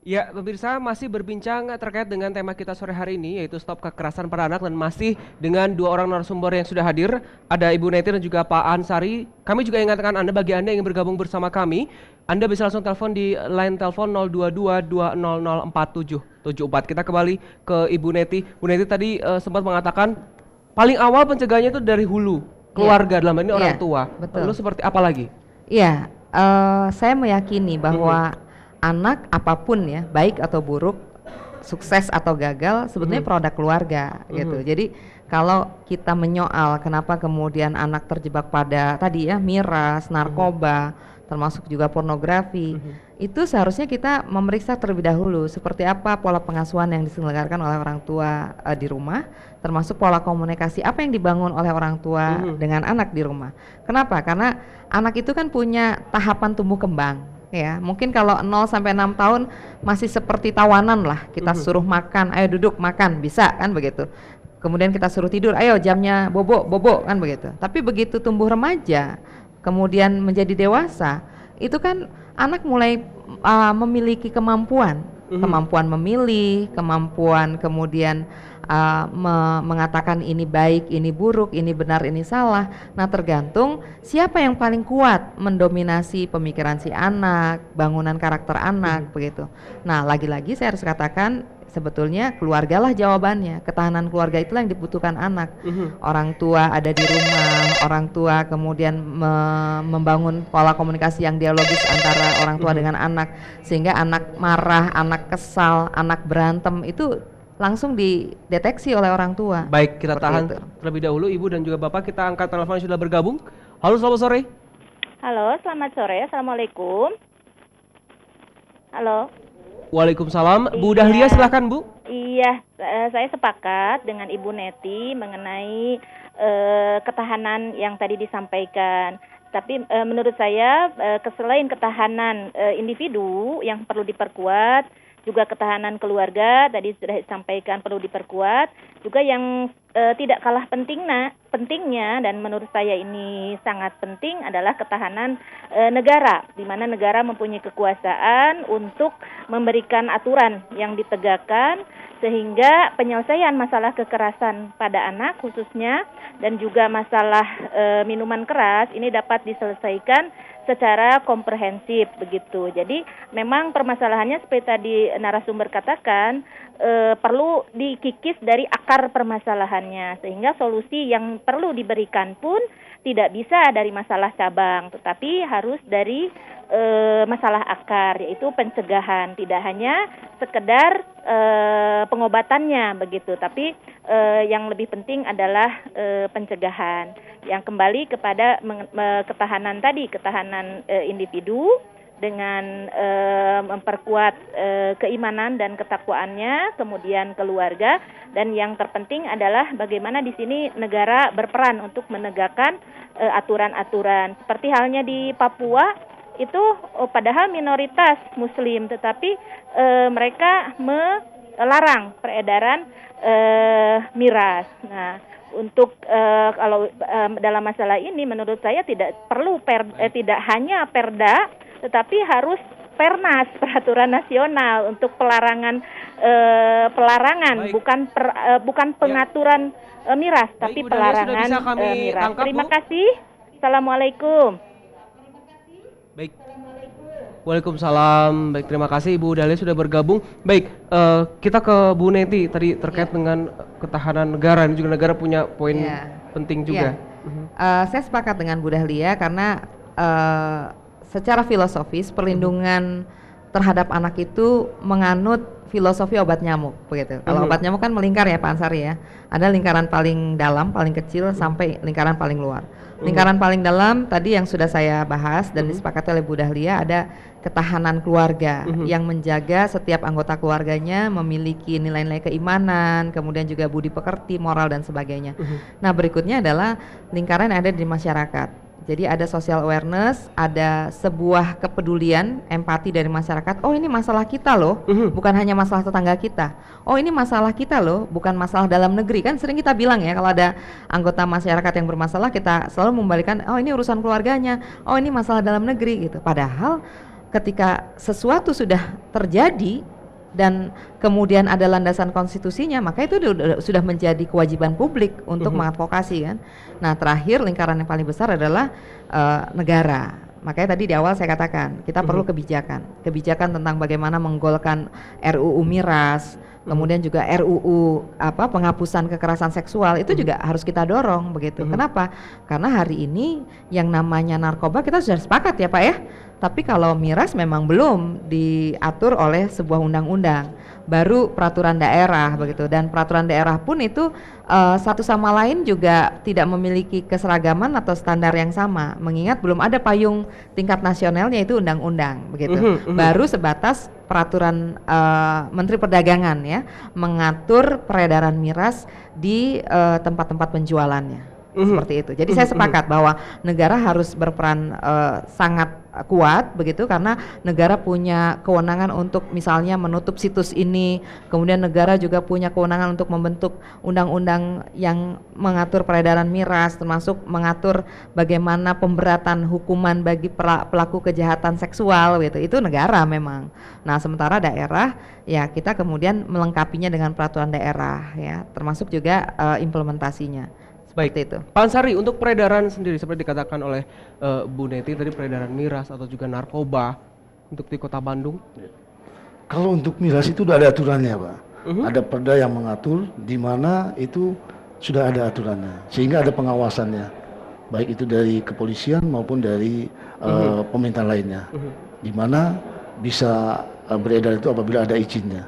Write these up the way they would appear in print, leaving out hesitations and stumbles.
Ya, pemirsa masih berbincang terkait dengan tema kita sore hari ini yaitu stop kekerasan pada anak dan masih dengan dua orang narasumber yang sudah hadir, ada Ibu Neti dan juga Pak Ansari. Kami juga ingatkan Anda bagi Anda yang ingin bergabung bersama kami, Anda bisa langsung telepon di line telepon 02220047774. Kita kembali ke Ibu Neti. Bu Neti tadi sempat mengatakan paling awal pencegahannya itu dari hulu, Iya, keluarga dalam hal ini iya, orang tua. betul. Lalu seperti apa lagi? Iya, saya meyakini Mhm, bahwa anak apapun ya, baik atau buruk, sukses atau gagal, sebetulnya mhm, produk keluarga gitu. mhm, Jadi kalau kita menyoal kenapa kemudian anak terjebak pada tadi ya miras, mhm, narkoba, termasuk juga pornografi, mhm, itu seharusnya kita memeriksa terlebih dahulu seperti apa pola pengasuhan yang diselenggarakan oleh orang tua di rumah, termasuk pola komunikasi apa yang dibangun oleh orang tua mhm, dengan anak di rumah. Kenapa? Karena anak itu kan punya tahapan tumbuh kembang ya. Mungkin kalau 0 sampai 6 tahun masih seperti tawanan lah, kita mhm, suruh makan, ayo duduk makan, bisa kan begitu. Kemudian kita suruh tidur, ayo jamnya bobo bobo kan begitu. Tapi begitu tumbuh remaja, kemudian menjadi dewasa, itu kan anak mulai memiliki kemampuan, mhm. kemampuan memilih, kemampuan kemudian mengatakan ini baik, ini buruk, ini benar, ini salah. Nah, tergantung siapa yang paling kuat mendominasi pemikiran si anak, bangunan karakter anak, Mhm, begitu. Nah, lagi-lagi saya harus katakan sebetulnya keluargalah jawabannya. Ketahanan keluarga itulah yang dibutuhkan anak. mhm, Orang tua ada di rumah, orang tua kemudian membangun pola komunikasi yang dialogis antara orang tua mhm. dengan anak, sehingga anak marah, anak kesal, anak berantem itu langsung dideteksi oleh orang tua, Baik, kita seperti tahan itu. terlebih dahulu Ibu dan juga Bapak. Kita angkat telepon yang sudah bergabung. Halo, selamat sore. Halo, selamat sore. Assalamualaikum. Halo. Waalaikumsalam. Bu Dahlia Iya, silahkan Bu. iya. Saya sepakat dengan Ibu Neti mengenai ketahanan yang tadi disampaikan. Tapi menurut saya selain ketahanan individu yang perlu diperkuat, juga ketahanan keluarga tadi sudah disampaikan perlu diperkuat. Juga yang tidak kalah pentingnya dan menurut saya ini sangat penting adalah ketahanan negara, di mana negara mempunyai kekuasaan untuk memberikan aturan yang ditegakkan sehingga penyelesaian masalah kekerasan pada anak khususnya dan juga masalah minuman keras ini dapat diselesaikan secara komprehensif begitu. Jadi memang permasalahannya seperti tadi narasumber katakan perlu dikikis dari akar permasalahannya sehingga solusi yang perlu diberikan pun tidak bisa dari masalah cabang tetapi harus dari masalah akar yaitu pencegahan, tidak hanya sekedar pengobatannya begitu tapi yang lebih penting adalah pencegahan yang kembali kepada ketahanan tadi, ketahanan individu dengan memperkuat keimanan dan ketakwaannya, kemudian keluarga, dan yang terpenting adalah bagaimana di sini negara berperan untuk menegakkan aturan-aturan. Seperti halnya di Papua itu padahal minoritas Muslim, tetapi mereka melarang peredaran miras. Nah, untuk kalau dalam masalah ini menurut saya tidak perlu Baik, tidak hanya perda tetapi harus pernas peraturan nasional untuk pelarangan baik. bukan Ya, pengaturan miras baik tapi Bu Dahlia sudah bisa pelarangan kami miras. tangkap Terima Bu. kasih. Assalamualaikum. Baik. Waalaikumsalam. Baik, terima kasih Ibu Dahlia sudah bergabung. Baik, kita ke Bu Neti tadi terkait Ya, dengan ketahanan negara. Ini juga negara punya poin ya, penting ya. juga. Mhm, Saya sepakat dengan Bu Dahlia karena secara filosofis mhm, perlindungan terhadap anak itu menganut filosofi obat nyamuk begitu. Kalau mhm, obat nyamuk kan melingkar ya Pak Ansari ya. Ada lingkaran paling dalam, paling kecil mhm, sampai lingkaran paling luar. mhm, Lingkaran paling dalam tadi yang sudah saya bahas dan mhm, disepakati oleh Bu Dahlia ada ketahanan keluarga mhm, yang menjaga setiap anggota keluarganya memiliki nilai-nilai keimanan, kemudian juga budi pekerti, moral dan sebagainya. mhm. Nah, berikutnya adalah lingkaran yang ada di masyarakat. Jadi ada social awareness, ada sebuah kepedulian, empati dari masyarakat. Oh, ini masalah kita loh, Mhm, bukan hanya masalah tetangga kita. Oh, ini masalah kita loh, bukan masalah dalam negeri. Kan sering kita bilang ya, kalau ada anggota masyarakat yang bermasalah, kita selalu membalikan, oh ini urusan keluarganya, oh ini masalah dalam negeri gitu. Padahal ketika sesuatu sudah terjadi, dan kemudian ada landasan konstitusinya, maka itu sudah menjadi kewajiban publik untuk mengadvokasi kan. Nah, terakhir lingkaran yang paling besar adalah negara. Makanya tadi di awal saya katakan kita perlu kebijakan tentang bagaimana menggolkan RUU Miras, kemudian juga RUU penghapusan kekerasan seksual itu juga harus kita dorong begitu. Kenapa? Karena hari ini yang namanya narkoba kita sudah sepakat ya Pak ya. Tapi kalau miras memang belum diatur oleh sebuah undang-undang, baru peraturan daerah begitu. Dan peraturan daerah pun itu satu sama lain juga tidak memiliki keseragaman atau standar yang sama, mengingat belum ada payung tingkat nasionalnya itu undang-undang begitu. Baru sebatas peraturan Menteri Perdagangan ya mengatur peredaran miras di tempat-tempat penjualannya. Seperti itu. Jadi saya sepakat bahwa negara harus berperan sangat kuat begitu, karena negara punya kewenangan untuk misalnya menutup situs ini, kemudian negara juga punya kewenangan untuk membentuk undang-undang yang mengatur peredaran miras, termasuk mengatur bagaimana pemberatan hukuman bagi pelaku kejahatan seksual gitu. Itu negara memang. Nah, sementara daerah ya kita kemudian melengkapinya dengan peraturan daerah ya, termasuk juga implementasinya. Baik, itu. Pak Ansari, untuk peredaran sendiri seperti dikatakan oleh Bu Neti tadi, peredaran miras atau juga narkoba untuk di Kota Bandung. Kalau untuk miras itu sudah ada aturannya Pak. Ada perda yang mengatur di mana itu sudah ada aturannya, sehingga ada pengawasannya, baik itu dari kepolisian maupun dari pemerintah lainnya, di mana bisa beredar itu apabila ada izinnya.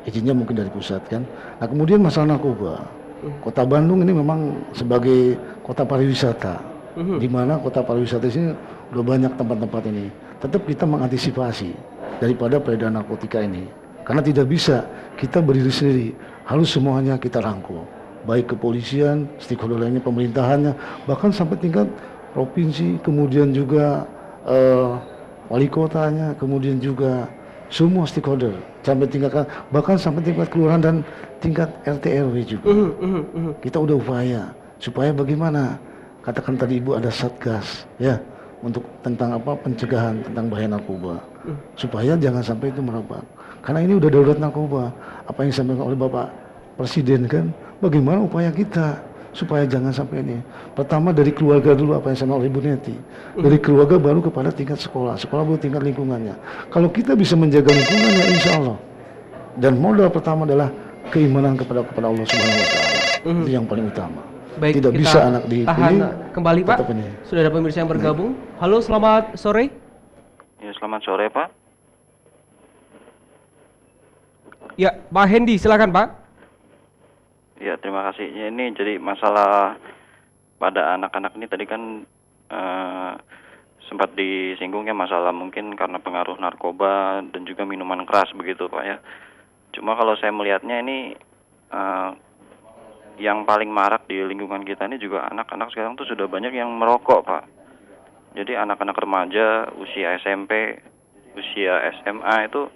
Izinnya mungkin dari pusat kan. Nah, kemudian masalah narkoba. Kota Bandung ini memang sebagai kota pariwisata, di mana kota pariwisata ini udah banyak tempat-tempat ini. Tetap kita mengantisipasi daripada peredaran narkotika ini, karena tidak bisa kita berdiri sendiri, harus semuanya kita rangkul, baik kepolisian, stakeholder lainnya, pemerintahannya, bahkan sampai tingkat provinsi, kemudian juga wali kotanya, kemudian juga semua stakeholder, sampai tingkat bahkan sampai tingkat kelurahan dan tingkat RT RW juga. Kita udah upaya supaya bagaimana, katakan tadi Ibu ada satgas ya untuk tentang pencegahan tentang bahaya narkoba, supaya jangan sampai itu merebak. Karena ini udah darurat narkoba. Apa yang disampaikan oleh Bapak Presiden kan, bagaimana upaya kita supaya jangan sampai ini. Pertama dari keluarga dulu, apa yang disampaikan oleh Ibu Neti. Dari keluarga baru kepada tingkat sekolah, sekolah baru tingkat lingkungannya. Kalau kita bisa menjaga lingkungannya, insya Allah. Dan modal pertama adalah keimanan kepada Allah Subhanahu Wa Taala. Itu yang paling utama. Baik, tidak bisa anak dipilih. Kembali Pak. Sudah ada pemirsa yang bergabung. Halo, selamat sore. Ya, selamat sore Pak. Ya, Pak Hendy, silakan Pak. Ya, terima kasih. Ya, ini jadi masalah pada anak-anak ini tadi kan sempat disinggung ya, masalah mungkin karena pengaruh narkoba dan juga minuman keras begitu Pak ya. Cuma kalau saya melihatnya ini yang paling marak di lingkungan kita ini juga anak-anak sekarang tuh sudah banyak yang merokok Pak. Jadi anak-anak remaja, usia SMP, usia SMA itu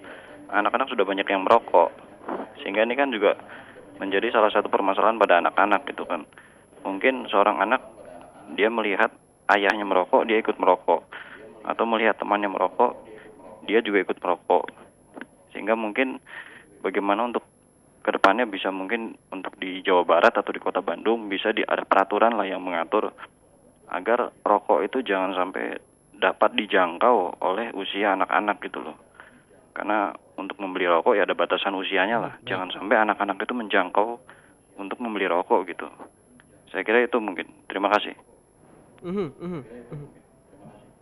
anak-anak sudah banyak yang merokok. Sehingga ini kan juga menjadi salah satu permasalahan pada anak-anak gitu kan. Mungkin seorang anak dia melihat ayahnya merokok, dia ikut merokok. Atau melihat temannya merokok, dia juga ikut merokok. Sehingga mungkin bagaimana untuk kedepannya bisa mungkin untuk di Jawa Barat atau di Kota Bandung bisa ada peraturan lah yang mengatur agar rokok itu jangan sampai dapat dijangkau oleh usia anak-anak gitu loh. Karena untuk membeli rokok ya ada batasan usianya lah. Jangan sampai anak-anak itu menjangkau untuk membeli rokok gitu. Saya kira itu mungkin. Terima kasih.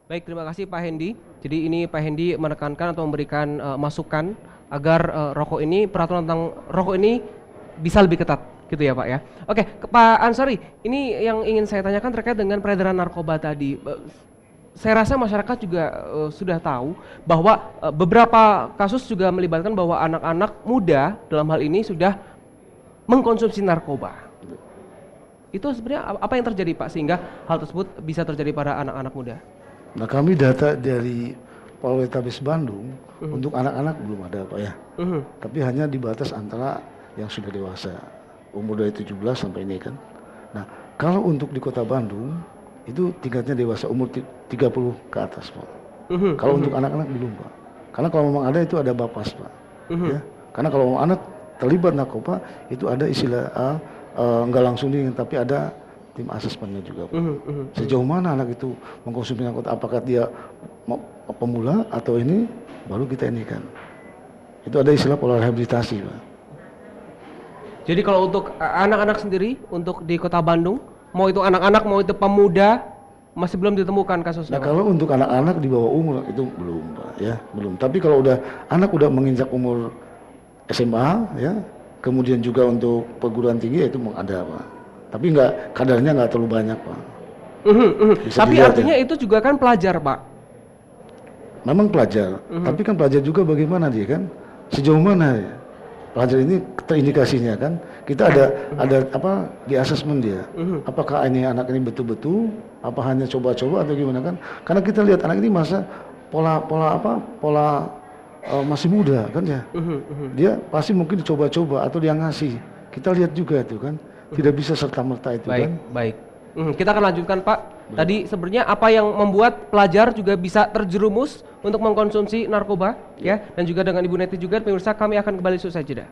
Baik, terima kasih Pak Hendy. Jadi ini Pak Hendy menekankan atau memberikan masukan agar rokok ini, peraturan tentang rokok ini bisa lebih ketat gitu ya Pak ya. Oke, Pak Ansari, ini yang ingin saya tanyakan terkait dengan peredaran narkoba tadi. Saya rasa masyarakat juga sudah tahu bahwa beberapa kasus juga melibatkan bahwa anak-anak muda dalam hal ini sudah mengkonsumsi narkoba. Itu sebenarnya apa yang terjadi Pak sehingga hal tersebut bisa terjadi pada anak-anak muda? Nah, kami data dari Polrestabes Bandung untuk anak-anak belum ada Pak ya. Tapi hanya dibatas antara yang sudah dewasa, umur dari 17 sampai ini kan. Nah, kalau untuk di Kota Bandung itu tingkatnya dewasa umur 30 ke atas Pak. Kalau untuk anak-anak belum Pak. Karena kalau memang ada itu ada Bapas Pak. Ya, Karena kalau anak terlibat narkoba itu ada istilah nggak langsung dingin, tapi ada tim asesmennya juga, Pak. Sejauh mana anak itu mengkonsumsi narkoba, apakah dia pemula atau ini, baru kita ini kan. Itu ada istilah pola rehabilitasi, Pak. Jadi kalau untuk anak-anak sendiri, untuk di Kota Bandung, mau itu anak-anak, mau itu pemuda, masih belum ditemukan kasusnya. Nah, kalau untuk anak-anak di bawah umur itu belum, Pak, ya, belum. Tapi kalau anak udah menginjak umur SMA, ya, kemudian juga untuk perguruan tinggi itu ada, Pak. Tapi kadarnya nggak terlalu banyak, Pak. Tapi artinya itu juga kan pelajar, Pak. Memang pelajar, tapi kan pelajar juga bagaimana dia kan? Sejauh mana ya? Pelajar ini terindikasinya kan? Kita ada apa di asesmen dia? Apakah ini anak ini betul-betul? Apa hanya coba-coba atau gimana kan? Karena kita lihat anak ini masa pola masih muda kan ya? Dia pasti mungkin dicoba-coba atau dia ngasih. Kita lihat juga itu kan, tidak bisa serta-merta itu kan? Baik. Kita akan lanjutkan, Pak. Tadi sebenarnya apa yang membuat pelajar juga bisa terjerumus untuk mengkonsumsi narkoba, ya? Dan juga dengan Ibu Neti juga, pemirsa, kami akan kembali sesaat jeda.